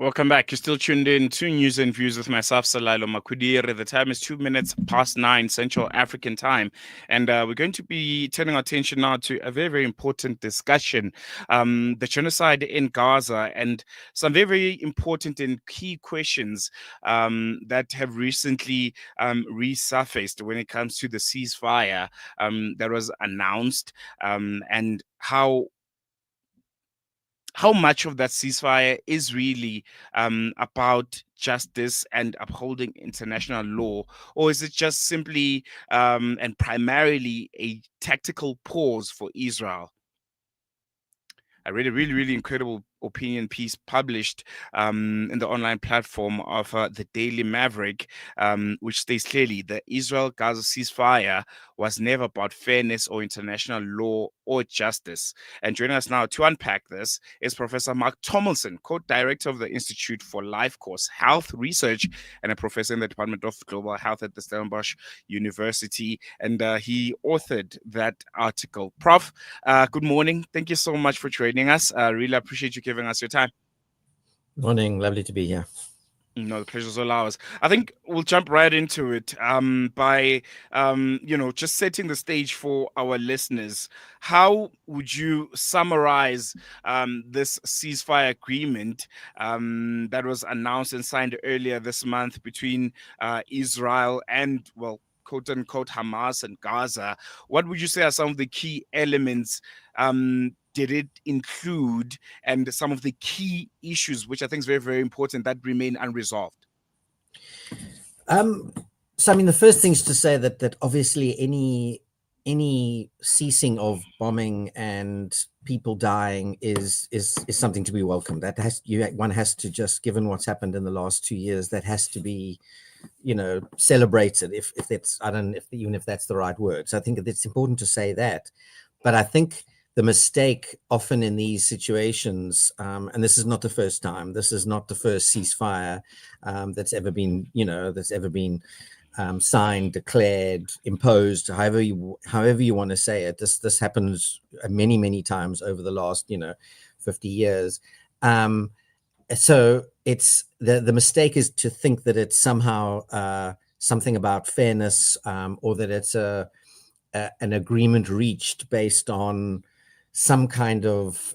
Welcome back. You're still tuned in to News and Views with myself, Salalo Makudire. The time is 2 minutes past 9 Central African time. And we're going to be turning our attention now to a very, very important discussion, the genocide in Gaza, and some very, very important and key questions that have recently resurfaced when it comes to the ceasefire that was announced, and how much of that ceasefire is really about justice and upholding international law, or is it just simply and primarily a tactical pause for Israel? I read a really, really incredible opinion piece published in the online platform of the Daily Maverick, which states clearly the Israel-Gaza ceasefire was never about fairness or international law or justice. And joining us now to unpack this is Professor Mark Tomlinson, co-director of the Institute for Life Course Health Research and a professor in the Department of Global Health at the Stellenbosch University. And he authored that article. Prof, good morning. Thank you so much for joining us. I really appreciate you giving us your time. Morning, lovely to be here. No, the pleasure's all ours. I think we'll jump right into it by just setting the stage for our listeners. How would you summarize this ceasefire agreement that was announced and signed earlier this month between Israel and, well, quote unquote, Hamas and Gaza? What would you say are some of the key elements? Did it include, and some of the key issues, which I think is very, very important, that remain unresolved? So, I mean, the first thing is to say that obviously any ceasing of bombing and people dying is something to be welcomed. One has to just, given what's happened in the last 2 years, that has to be, celebrated. If that's, I don't know even if that's the right word. So I think it's important to say that, but I think the mistake often in these situations, and this is not the first time, this is not the first ceasefire that's ever been signed, declared, imposed, however you want to say it. This happens many, many times over the last 50 years. So it's the mistake is to think that it's somehow something about fairness, or that it's an agreement reached based on some kind of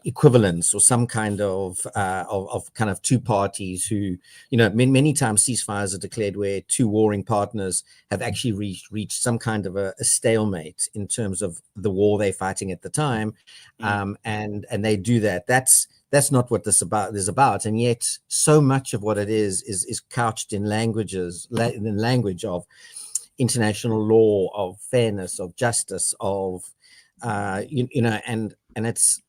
equivalence, or some kind of kind of two parties who, many times ceasefires are declared where two warring partners have actually reached some kind of a stalemate in terms of the war they're fighting at the time, and they do that. That's not what this is about, and yet so much of what it is couched in language of international law, of fairness, of justice, of and it's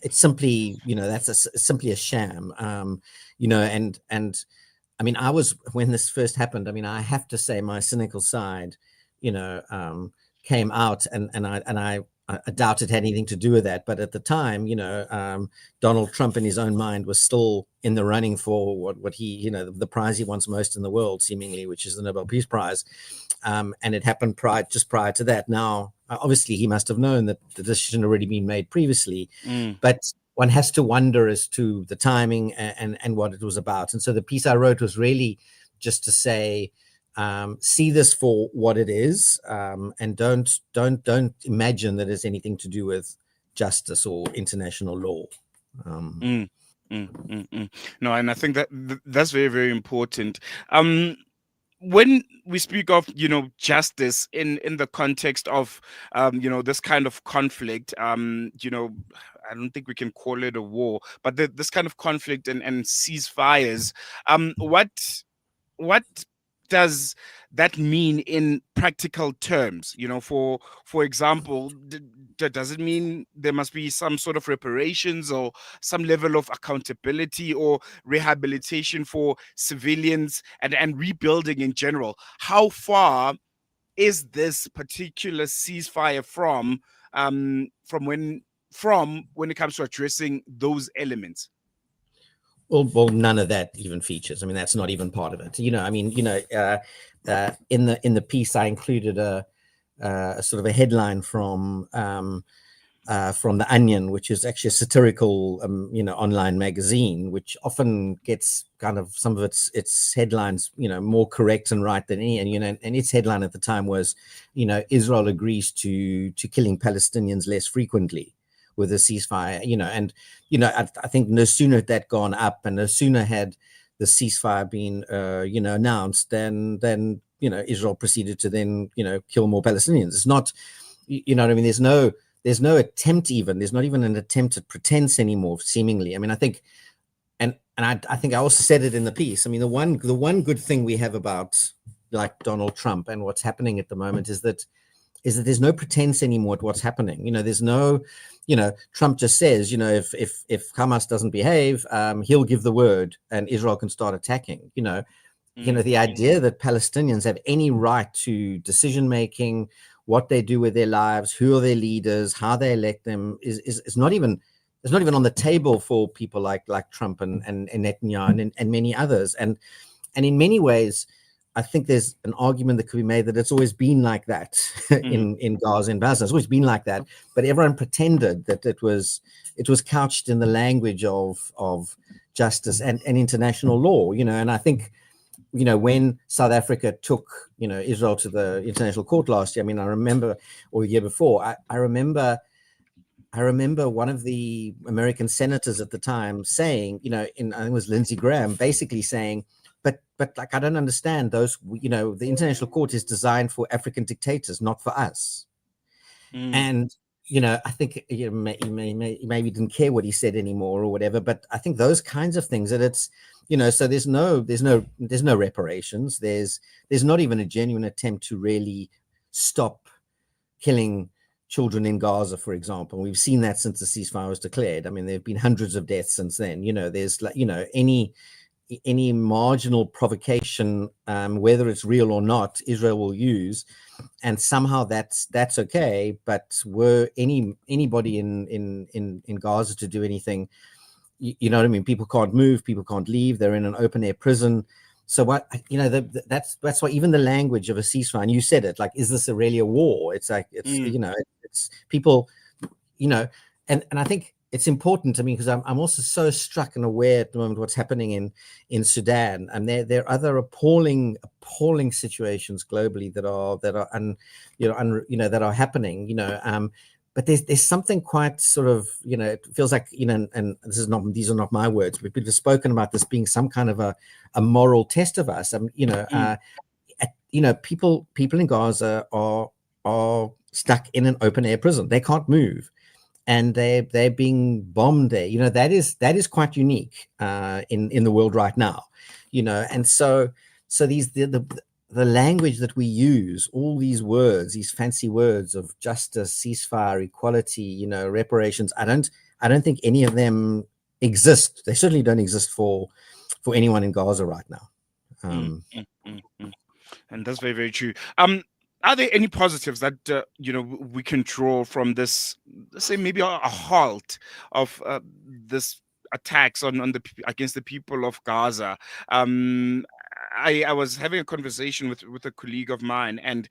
simply, that's simply a sham, and I mean, when this first happened, I mean, I have to say my cynical side, came out, and I doubt it had anything to do with that. But at the time, Donald Trump in his own mind was still in the running for what he, the prize he wants most in the world, seemingly, which is the Nobel Peace Prize. And it happened just prior to that. Now, obviously, he must have known that the decision had already been made previously, but one has to wonder as to the timing and what it was about. And so the piece I wrote was really just to say, see this for what it is, and don't imagine that it's anything to do with justice or international law. No, and I think that's very, very important. When we speak of, justice in the context of, this kind of conflict, I don't think we can call it a war, but this kind of conflict and ceasefires, what does that mean in practical terms? For example, does it mean there must be some sort of reparations or some level of accountability or rehabilitation for civilians and rebuilding in general? How far is this particular ceasefire from when it comes to addressing those elements? Well, none of that even features. I mean, that's not even part of it. In the piece, I included a sort of a headline from from The Onion, which is actually a satirical, online magazine, which often gets kind of some of its headlines, more correct and right than any. And its headline at the time was, Israel agrees to killing Palestinians less frequently with a ceasefire. I think no sooner had that gone up, and no sooner had the ceasefire been, announced, than Israel proceeded to then, kill more Palestinians. It's not, what I mean. There's no attempt even. There's not even an attempt at pretense anymore, seemingly. I mean, I think, and I think I also said it in the piece. I mean, the one good thing we have about like Donald Trump and what's happening at the moment is that there's no pretense anymore at what's happening. There's no, Trump just says, if Hamas doesn't behave, he'll give the word and Israel can start attacking. The idea that Palestinians have any right to decision making, what they do with their lives, who are their leaders, how they elect them, is not even on the table for people like Trump and Netanyahu and many others. And in many ways, I think there's an argument that could be made that it's always been like that in Gaza and Gaza. It's always been like that, but everyone pretended that it was couched in the language of justice and international law. And I think, when South Africa took, Israel to the International Court last year, I mean, I remember, or the year before, I remember one of the American senators at the time saying, I think it was Lindsey Graham, basically saying, but like, I don't understand those, the International Court is designed for African dictators, not for us. And, I think he maybe didn't care what he said anymore or whatever, but I think those kinds of things that it's, so there's no reparations. There's not even a genuine attempt to really stop killing children in Gaza, for example. We've seen that since the ceasefire was declared. I mean, there have been hundreds of deaths since then. There's like, any marginal provocation, whether it's real or not, Israel will use, and somehow that's okay. But were anybody in Gaza to do anything, you know what I mean? People can't move, people can't leave. They're in an open air prison. So what, that's why even the language of a ceasefire, and you said it, like, is this really a war? It's like, it's, it's people, and I think it's important to me because I'm also so struck and aware at the moment what's happening in Sudan, and there are other appalling situations globally that are happening, but there's something quite sort of, it feels like, and these are not my words, but we've spoken about this being some kind of a moral test of us. People in Gaza are stuck in an open air prison. They can't move, and they're being bombed there. That is quite unique in the world right now, and so these the language that we use, all these words, these fancy words of justice, ceasefire, equality, reparations, I don't think any of them exist. They certainly don't exist for anyone in Gaza right now. And that's very, very true. Are there any positives that we can draw from this? Let's say maybe a halt of this attacks against the people of Gaza. I was having a conversation with a colleague of mine, and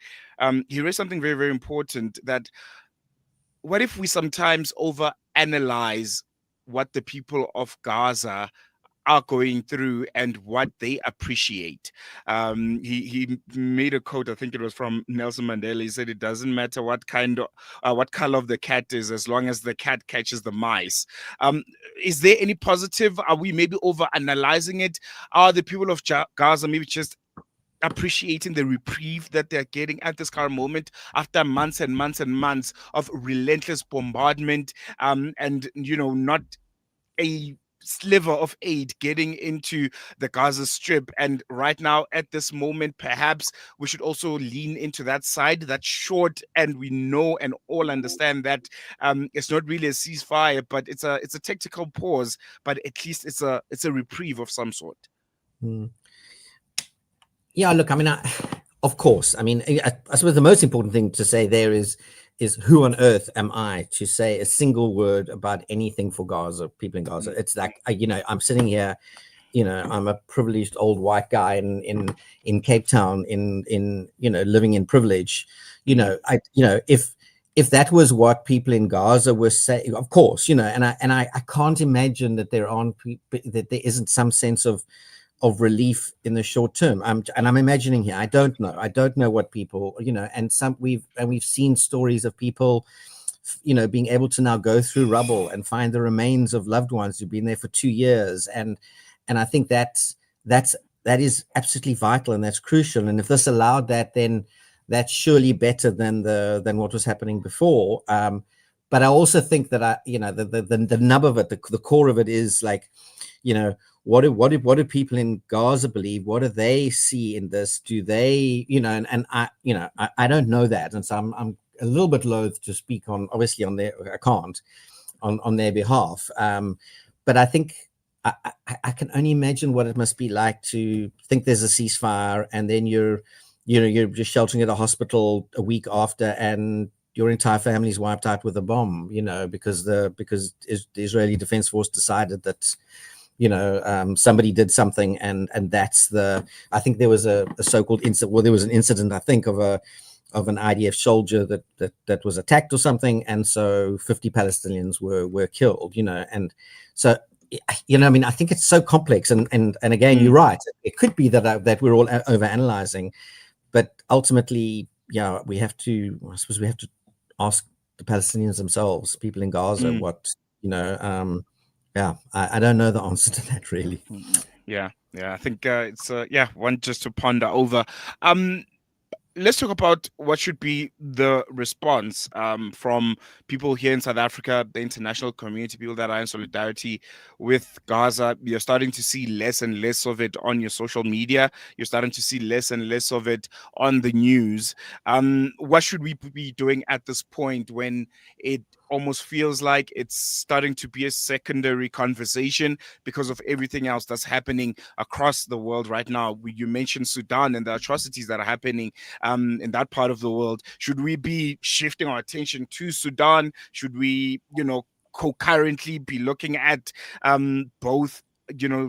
he raised something very, very important, that what if we sometimes overanalyze what the people of Gaza are going through and what they appreciate. He made a quote, I think it was from Nelson Mandela. He said, it doesn't matter what color of the cat is, as long as the cat catches the mice. Is there any positive? Are we maybe over analyzing it? Are the people of Gaza maybe just appreciating the reprieve that they're getting at this current moment after months and months and months of relentless bombardment, and not a sliver of aid getting into the Gaza Strip? And right now, at this moment, perhaps we should also lean into that side, that short, and we know and all understand that it's not really a ceasefire, but it's a tactical pause, but at least it's a reprieve of some sort. Yeah, look, I mean, of course, I mean, I suppose the most important thing to say there is who on earth am I to say a single word about anything for Gaza, people in Gaza? It's like, I'm sitting here, I'm a privileged old white guy in Cape Town, in living in privilege. If if that was what people in Gaza were saying, of course, and I can't imagine that that there isn't some sense of relief in the short term. I'm imagining here. I don't know what people, and we've seen stories of people, being able to now go through rubble and find the remains of loved ones who've been there for 2 years, and I think that is absolutely vital, and that's crucial. And if this allowed that, then that's surely better than what was happening before. But I also think that the nub of it, the core of it is like, what do people in Gaza believe? What do they see in this? Do they, and I don't know that, and so I'm a little bit loath to speak on, obviously, on their, I can't on their behalf. But I think I can only imagine what it must be like to think there's a ceasefire, and then you're just sheltering at a hospital a week after, and your entire family's wiped out with a bomb, because the Israeli Defense Force decided that, somebody did something, and that's I think there was a so-called incident. Well, there was an incident, I think, of an IDF soldier that was attacked or something, and so 50 Palestinians were killed, and so, I mean, I think it's so complex, and again, you're right. It could be that we're all overanalyzing, but ultimately, I suppose we have to ask the Palestinians themselves, people in Gaza, what, I don't know the answer to that, really. Yeah, I think it's one just to ponder over. Let's talk about what should be the response from people here in South Africa, the international community, people that are in solidarity with Gaza. You're starting to see less and less of it on your social media. You're starting to see less and less of it on the news. What should we be doing at this point when it almost feels like it's starting to be a secondary conversation because of everything else that's happening across the world right now? You mentioned Sudan and the atrocities that are happening in that part of the world. Should we be shifting our attention to Sudan? Should we, concurrently be looking at both,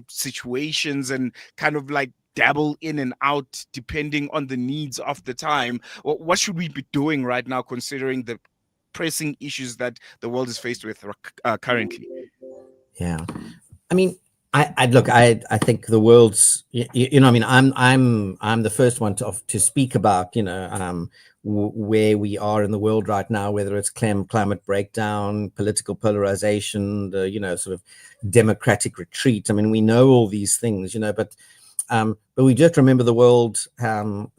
situations and kind of like dabble in and out depending on the needs of the time? What should we be doing right now, considering the pressing issues that the world is faced with currently? Yeah, I mean, I look. I think the world's. I mean, I'm the first one to speak about where we are in the world right now, whether it's climate breakdown, political polarization, the sort of democratic retreat. I mean, we know all these things, but we just remember the world. The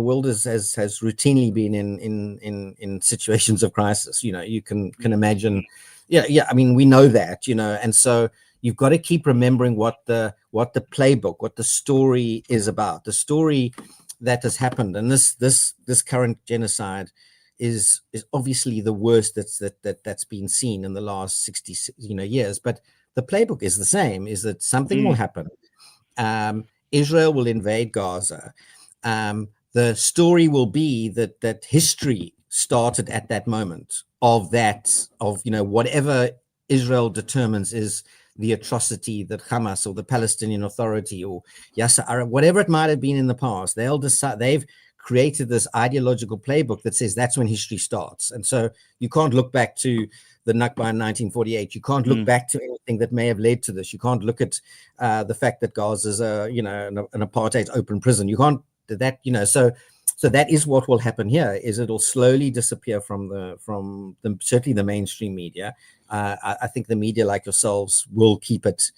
world has routinely been in situations of crisis. You can imagine. Yeah. I mean, we know that. And so you've got to keep remembering what the playbook, what the story is about. The story that has happened, and this current genocide is obviously the worst that's been seen in the last 60 years. But the playbook is the same: is that something will happen. Israel will invade Gaza. The story will be that history started at that moment of whatever Israel determines is the atrocity that Hamas or the Palestinian Authority or Yasser Arab, whatever it might have been in the past, they'll decide. They've created this ideological playbook that says that's when history starts. And so you can't look back to the Nakba in 1948. You can't look back to anything that may have led to this. You can't look at the fact that Gaza is an apartheid open prison. You can't that, so that is what will happen here. Is it'll slowly disappear from certainly the mainstream media. I think the media like yourselves will keep it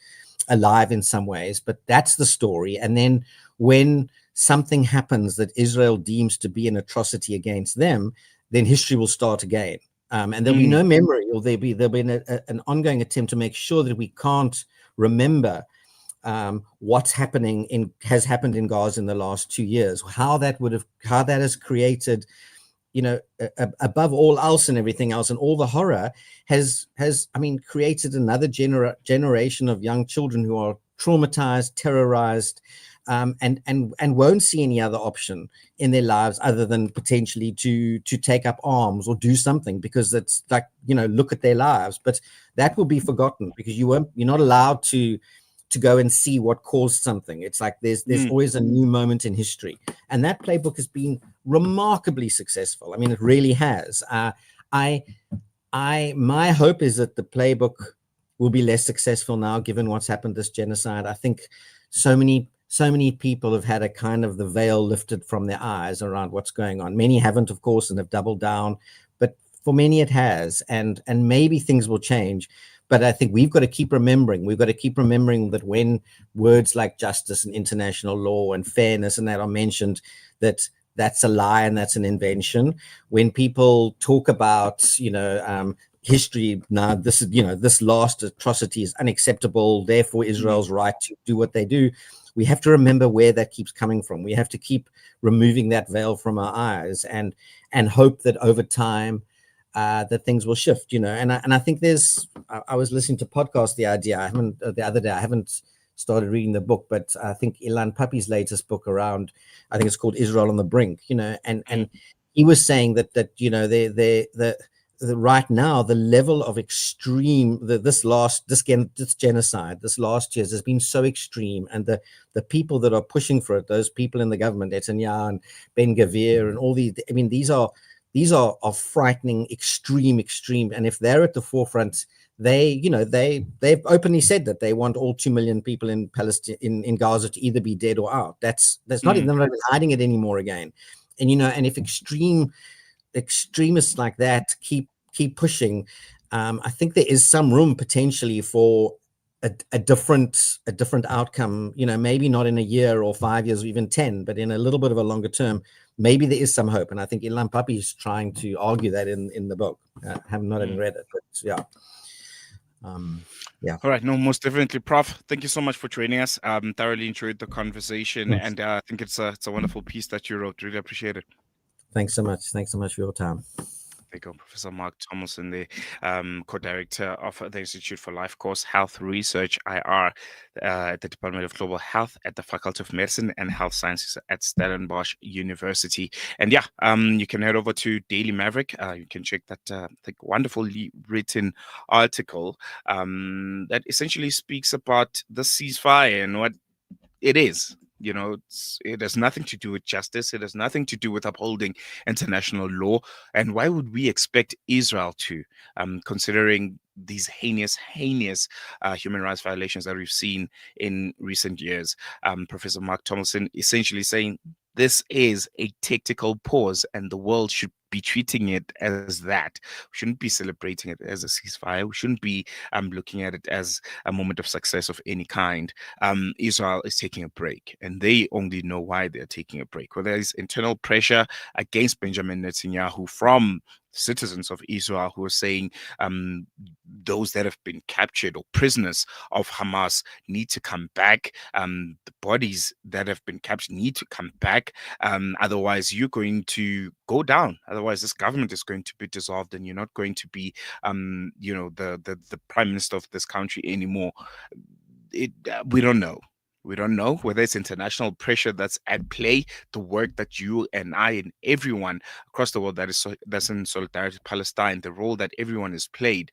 alive in some ways, but that's the story. And then when something happens that Israel deems to be an atrocity against them, then history will start again. And there'll be no memory, or there'll be an ongoing attempt to make sure that we can't remember what's has happened in Gaza in the last 2 years, how that has created, above all else and everything else and all the horror has created another generation of young children who are traumatized, terrorized, and won't see any other option in their lives other than potentially to take up arms or do something, because it's like, look at their lives. But that will be forgotten because you're not allowed to go and see what caused something. It's like there's always a new moment in history, and that playbook has been remarkably successful. I mean, it really has. I my hope is that the playbook will be less successful now, given what's happened, this genocide. I think so many people have had a kind of the veil lifted from their eyes around what's going on. Many haven't, of course, and have doubled down, but for many it has, and maybe things will change. But I think we've got to keep remembering. We've got to keep remembering that when words like justice and international law and fairness and that are mentioned, that's a lie and that's an invention. When people talk about, history, now this is, this last atrocity is unacceptable, therefore Israel's right to do what they do, we have to remember where that keeps coming from. We have to keep removing that veil from our eyes and hope that over time that things will shift, and I think I was listening to podcast the other day. I haven't started reading the book, but I think Ilan Pappy's latest book around, I think it's called Israel on the Brink, and he was saying that the right now the level of extreme, this genocide this last year has been so extreme, and the people that are pushing for it, those people in the government, Netanyahu and Ben Gavir and all these, I mean, these are frightening, extreme, and if they're at the forefront, they've openly said that they want all 2 million people in Palestine, in Gaza, to either be dead or out. That's not even, they're not even hiding it anymore again. And and if extremists like that keep pushing, I think there is some room potentially for a different outcome. Maybe not in a year or 5 years or even 10, but in a little bit of a longer term, maybe there is some hope. And I think Ilan Pappy is trying to argue that in the book. I have not even read it, but yeah. Yeah. All right. No, most definitely, Prof. Thank you so much for joining us. Thoroughly enjoyed the conversation, and I think it's a wonderful piece that you wrote. Really appreciate it. Thanks so much. Thanks so much for your time. There you go, Professor Mark Tomlinson, the co-director of the Institute for Life Course Health Research, IR, at the Department of Global Health at the Faculty of Medicine and Health Sciences at Stellenbosch University. And yeah, you can head over to Daily Maverick. You can check that the wonderfully written article that essentially speaks about the ceasefire and what it is. It has nothing to do with justice. It has nothing to do with upholding international law. And why would we expect Israel to, considering these heinous human rights violations that we've seen in recent years? Professor Mark Tomlinson essentially saying this is a tactical pause, and the world should be treating it as that. We shouldn't be celebrating it as a ceasefire. We shouldn't be looking at it as a moment of success of any kind. Israel is taking a break, and they only know why they're taking a break. Whether it's internal pressure against Benjamin Netanyahu from citizens of Israel who are saying those that have been captured or prisoners of Hamas need to come back. The bodies that have been captured need to come back. Otherwise, you're going to go down. Otherwise, this government is going to be dissolved, and you're not going to be, the prime minister of this country anymore. We don't know. We don't know whether it's international pressure that's at play, the work that you and I and everyone across the world that's in solidarity with Palestine, the role that everyone has played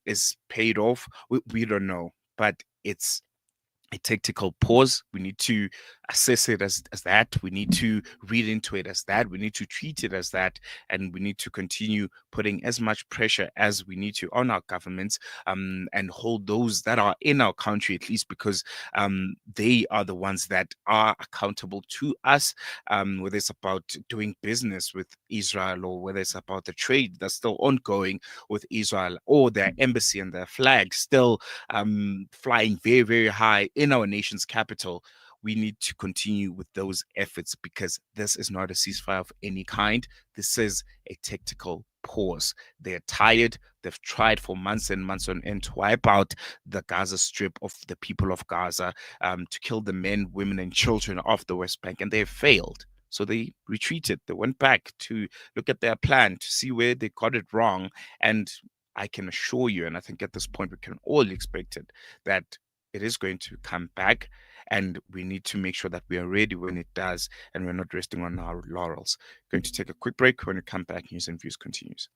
is paid off. We don't know, but it's a tactical pause. We need to assess it as that. We need to read into it as that. We need to treat it as that. And we need to continue putting as much pressure as we need to on our governments, and hold those that are in our country, at least, because they are the ones that are accountable to us, whether it's about doing business with Israel, or whether it's about the trade that's still ongoing with Israel, or their embassy and their flag still flying very, very high in our nation's capital. We need to continue with those efforts, because this is not a ceasefire of any kind. This is a tactical pause. They're tired. They've tried for months and months on end to wipe out the Gaza Strip of the people of Gaza, to kill the men, women, and children of the West Bank, and they have failed. So they retreated. They went back to look at their plan, to see where they got it wrong. And I can assure you, and I think at this point we can all expect it, that it is going to come back, and we need to make sure that we are ready when it does, and we're not resting on our laurels. Going to take a quick break. When we come back, News and Views continues.